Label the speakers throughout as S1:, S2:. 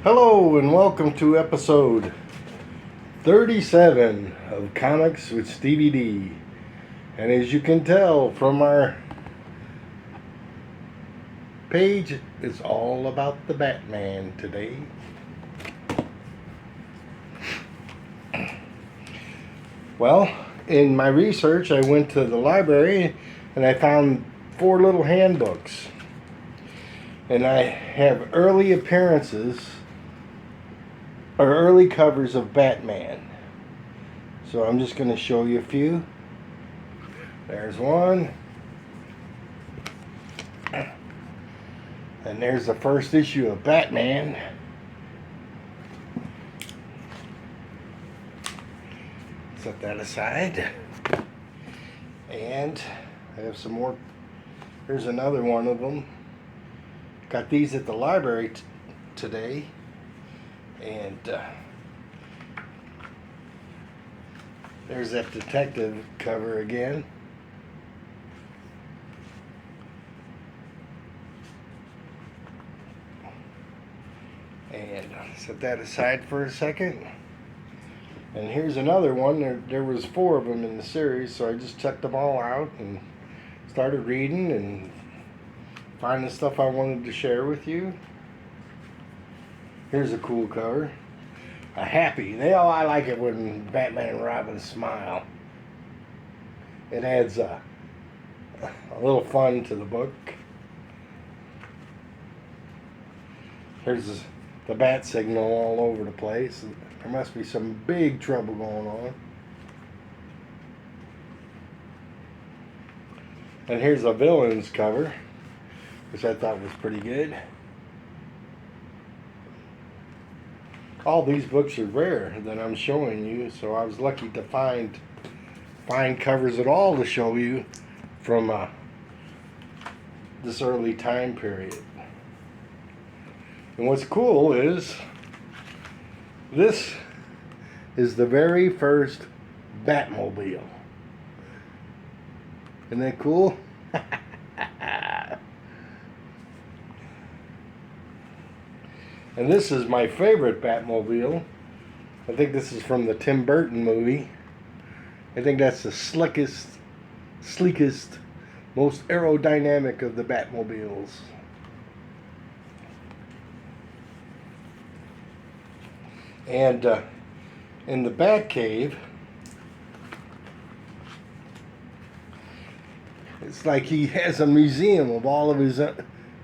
S1: Hello and welcome to episode 37 of Comics with Stevey D. And as you can tell from our page, it's all about the Batman today. Well, in my research, I went to the library and I found 4 little handbooks. And I have early appearances or early covers of Batman. So I'm just going to show you a few. There's one. And there's the first issue of Batman. Set that aside. And I have some more. Here's another one of them. Got these at the library today. And there's that detective cover again. And set that aside for a second. And here's another one. There was 4 of them in the series, so I just checked them all out and started reading and finding stuff I wanted to share with you. Here's a cool cover. A happy. I like it when Batman and Robin smile. It adds a little fun to the book. Here's the bat signal all over the place. There must be some big trouble going on. And here's a villain's cover, which I thought was pretty good. All these books are rare that I'm showing you, so I was lucky to find covers at all to show you from this early time period. And what's cool is this is the very first Batmobile. Isn't that cool? And this is my favorite Batmobile. I think this is from the Tim Burton movie. I think that's the sleekest, most aerodynamic of the Batmobiles. And in the Batcave, it's like he has a museum of all of his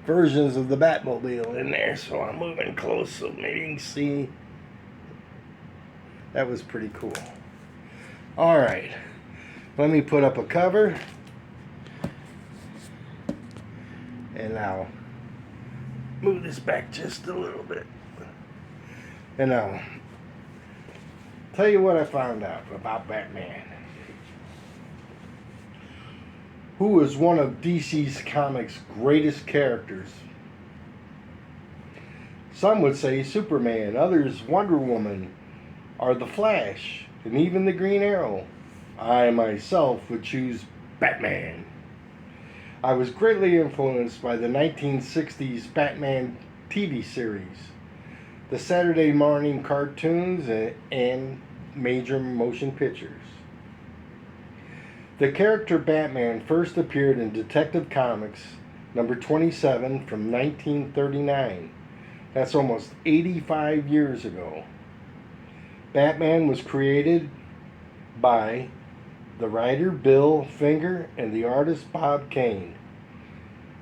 S1: versions of the Batmobile in there. So I'm moving close so maybe you can see. That was pretty cool. Alright, let me put up a cover. And I'll move this back just a little bit. And I'll tell you what I found out about Batman. Who is one of DC's comics' greatest characters. Some would say Superman, others Wonder Woman, or the Flash, and even the Green Arrow. I myself would choose Batman. I was greatly influenced by the 1960s Batman TV series, the Saturday morning cartoons, and major motion pictures. The character Batman first appeared in Detective Comics number 27 from 1939. That's almost 85 years ago. Batman was created by the writer Bill Finger and the artist Bob Kane.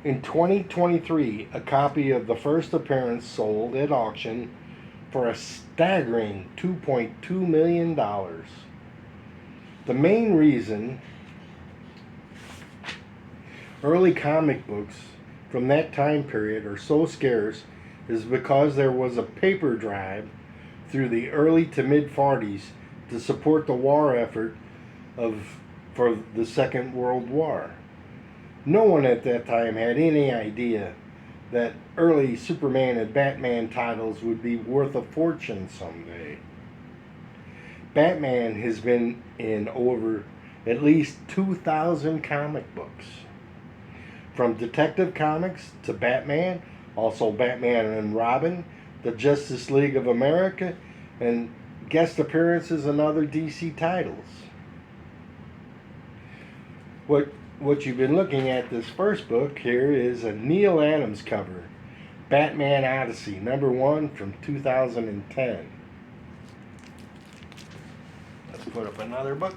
S1: In 2023, a copy of the first appearance sold at auction for a staggering $2.2 million. The main reason early comic books from that time period are so scarce is because there was a paper drive through the early to mid-40s to support the war effort for the Second World War. No one at that time had any idea that early Superman and Batman titles would be worth a fortune someday. Batman has been in over at least 2,000 comic books. From Detective Comics to Batman, also Batman and Robin, the Justice League of America, and guest appearances in other DC titles. What you've been looking at this first book here is a Neil Adams cover, Batman Odyssey, #1 from 2010. Let's put up another book.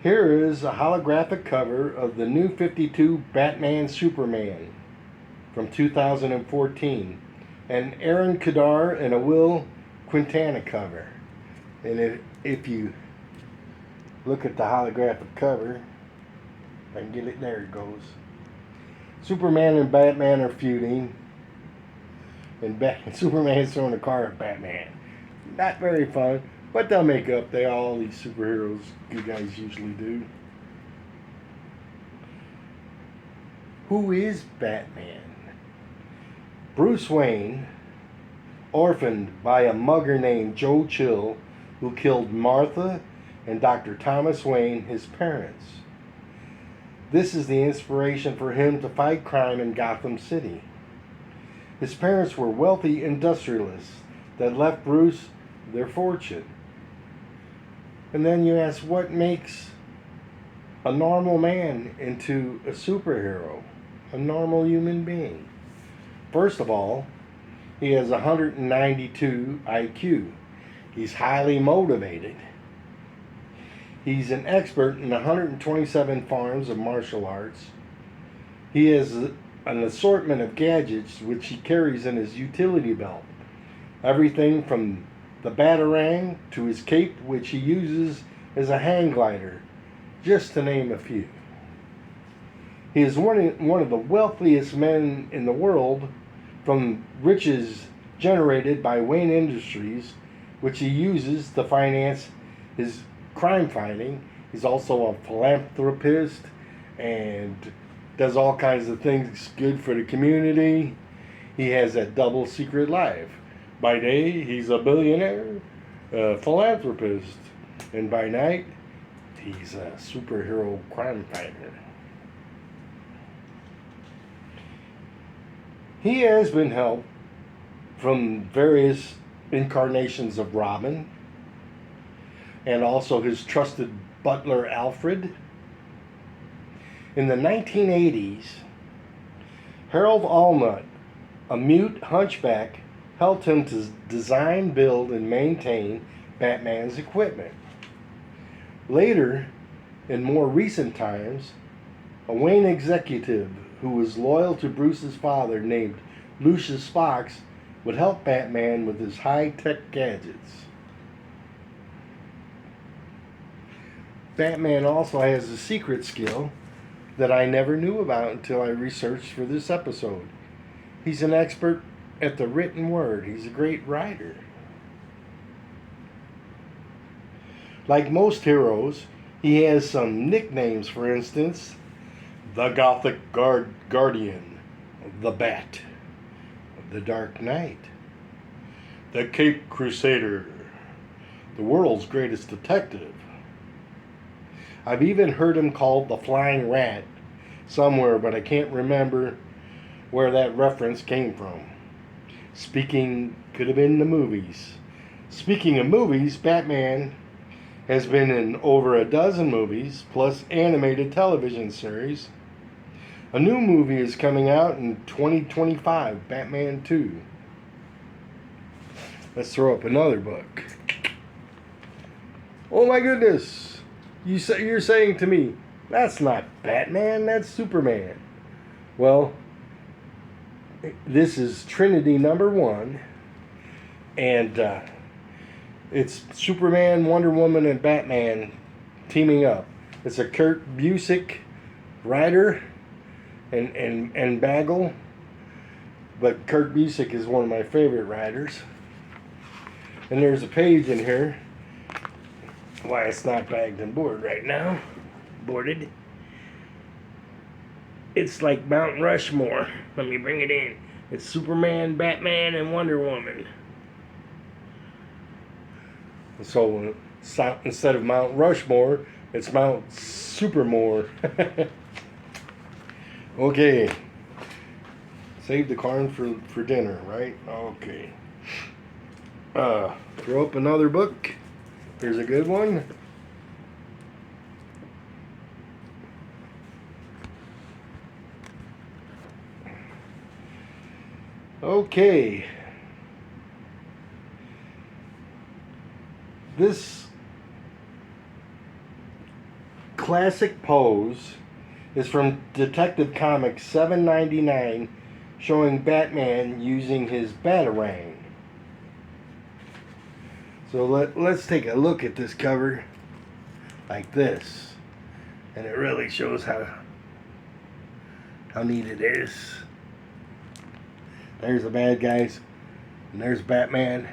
S1: Here is a holographic cover of the New 52 Batman Superman from 2014, an Aaron Kadar and a Will Quintana cover. And if you look at the holographic cover, if I can get it, there it goes. Superman and Batman are feuding, and Superman's throwing a car at Batman. Not very fun, but they'll make up. All these superheroes, you guys usually do. Who is Batman? Bruce Wayne, orphaned by a mugger named Joe Chill, who killed Martha and Dr. Thomas Wayne, his parents. This is the inspiration for him to fight crime in Gotham City. His parents were wealthy industrialists that left Bruce their fortune. And then you ask, what makes a normal man into a superhero, a normal human being? First of all, he has 192 IQ. He's highly motivated. He's an expert in 127 forms of martial arts. He has an assortment of gadgets which he carries in his utility belt. Everything from the batarang to his cape, which he uses as a hang glider, just to name a few. He is one of the wealthiest men in the world, from riches generated by Wayne Industries, which he uses to finance his crime fighting. He's also a philanthropist and does all kinds of things good for the community. He has that double secret life. By day, he's a billionaire, a philanthropist, and by night, he's a superhero crime fighter. He has been helped from various incarnations of Robin, and also his trusted butler Alfred. In the 1980s, Harold Allnut, a mute hunchback, helped him to design, build, and maintain Batman's equipment. Later, in more recent times, a Wayne executive who was loyal to Bruce's father named Lucius Fox would help Batman with his high-tech gadgets. Batman also has a secret skill that I never knew about until I researched for this episode. He's an expert at the written word. He's a great writer. Like most heroes, he has some nicknames. For instance, the Gothic Guardian, the Bat, the Dark Knight, the Cape Crusader, the world's greatest detective. I've even heard him called the Flying Rat somewhere, but I can't remember where that reference came from. Could have been the movies. Speaking of movies, Batman has been in over a dozen movies, plus animated television series. A new movie is coming out in 2025, Batman 2. Let's throw up another book. Oh my goodness! You're saying to me, that's not Batman, that's Superman. Well, this is Trinity #1, and it's Superman, Wonder Woman, and Batman teaming up. It's a Kurt Busiek writer and Bagel, but Kurt Busiek is one of my favorite writers. And there's a page in here. Why it's not bagged and boarded right now. Boarded. It's like Mount Rushmore. Let me bring it in. It's Superman, Batman, and Wonder Woman. So instead of Mount Rushmore, it's Mount Supermore. Okay. Save the corn for dinner, right? Okay. Throw up another book. Here's a good one. Okay. This classic pose is from Detective Comics 799, showing Batman using his Batarang. So let's take a look at this cover like this, and it really shows how neat it is. There's the bad guys, and there's Batman,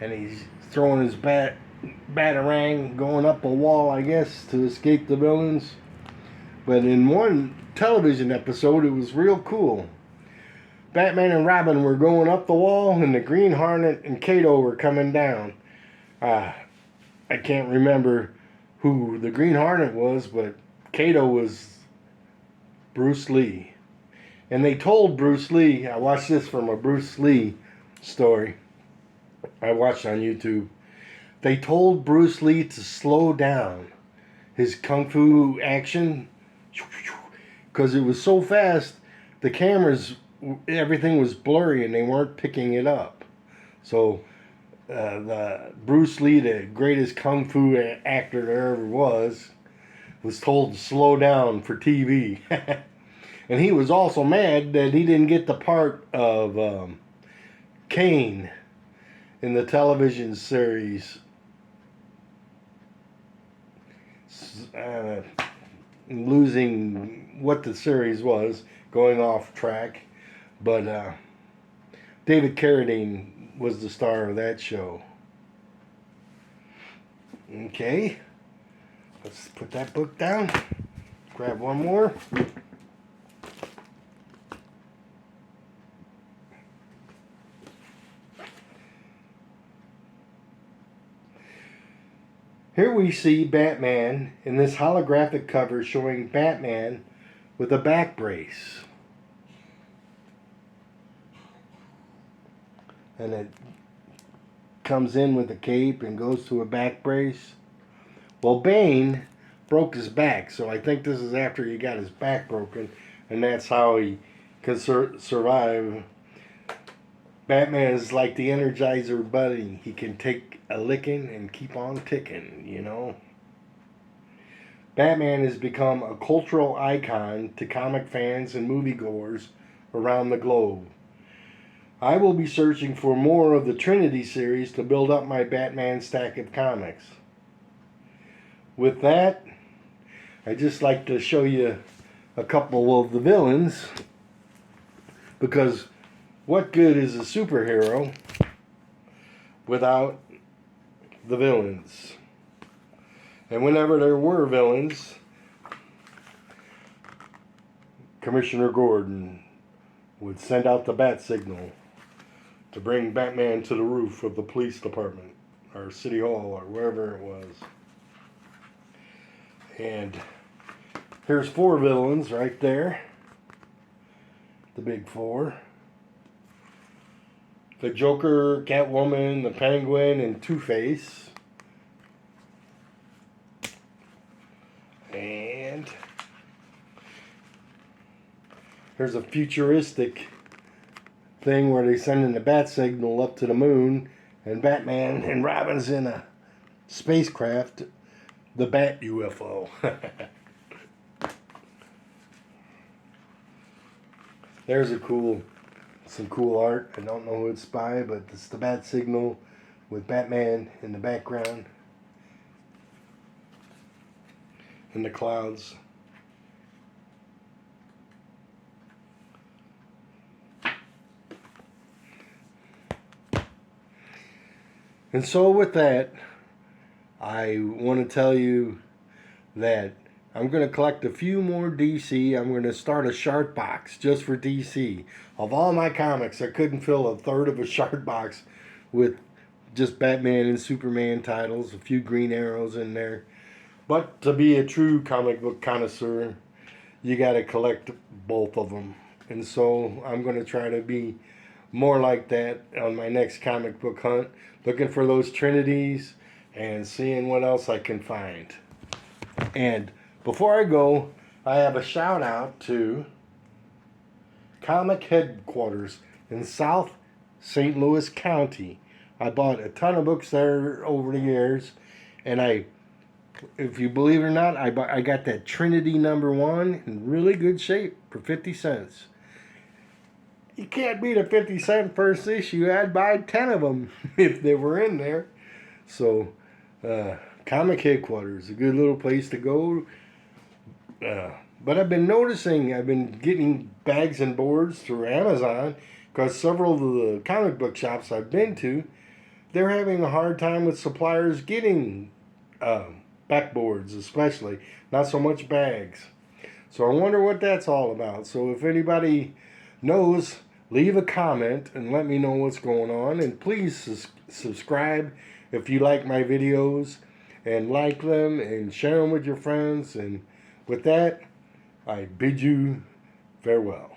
S1: and he's throwing his Batarang, going up a wall, I guess, to escape the villains. But in one television episode, it was real cool. Batman and Robin were going up the wall, and the Green Hornet and Kato were coming down. I can't remember who the Green Hornet was, but Kato was Bruce Lee. And they told Bruce Lee, I watched this from a Bruce Lee story I watched on YouTube. They told Bruce Lee to slow down his kung fu action because it was so fast, the cameras, everything was blurry and they weren't picking it up. So the Bruce Lee, the greatest kung fu actor there ever was told to slow down for TV. And he was also mad that he didn't get the part of Kane in the television series. Losing what the series was, going off track. But David Carradine was the star of that show. Okay, let's put that book down. Grab one more. Here we see Batman in this holographic cover showing Batman with a back brace. And it comes in with a cape and goes to a back brace. Well, Bane broke his back, so I think this is after he got his back broken, and that's how he can survive. Batman is like the Energizer Bunny. He can take a licking and keep on ticking, you know. Batman has become a cultural icon to comic fans and moviegoers around the globe. I will be searching for more of the Trinity series to build up my Batman stack of comics. With that, I'd just like to show you a couple of the villains, because what good is a superhero without the villains? And whenever there were villains, Commissioner Gordon would send out the bat signal to bring Batman to the roof of the police department or City Hall or wherever it was. And here's 4 villains right there. The big 4. The Joker, Catwoman, the Penguin, and Two-Face. And here's a futuristic thing where they sending the bat signal up to the moon, and Batman and Robin's in a spacecraft, the Bat UFO. There's some cool art. I don't know who it's by, but it's the bat signal with Batman in the background in the clouds. And so with that, I want to tell you that I'm going to collect a few more DC. I'm going to start a Shart box just for DC. Of all my comics, I couldn't fill a third of a Shart box with just Batman and Superman titles, a few Green Arrows in there. But to be a true comic book connoisseur, you got to collect both of them. And so I'm going to try to be more like that on my next comic book hunt, looking for those Trinities and seeing what else I can find. And before I go, I have a shout out to Comic Headquarters in South St. Louis County. I bought a ton of books there over the years, and if you believe it or not, I got that Trinity #1 in really good shape for 50 cents. You can't beat a 50-cent first issue. I'd buy 10 of them if they were in there. So, Comic Headquarters, a good little place to go. But I've been noticing, I've been getting bags and boards through Amazon because several of the comic book shops I've been to, they're having a hard time with suppliers getting backboards, especially. Not so much bags. So I wonder what that's all about. So if anybody knows, leave a comment and let me know what's going on. And please subscribe if you like my videos, and like them and share them with your friends. And with that, I bid you farewell.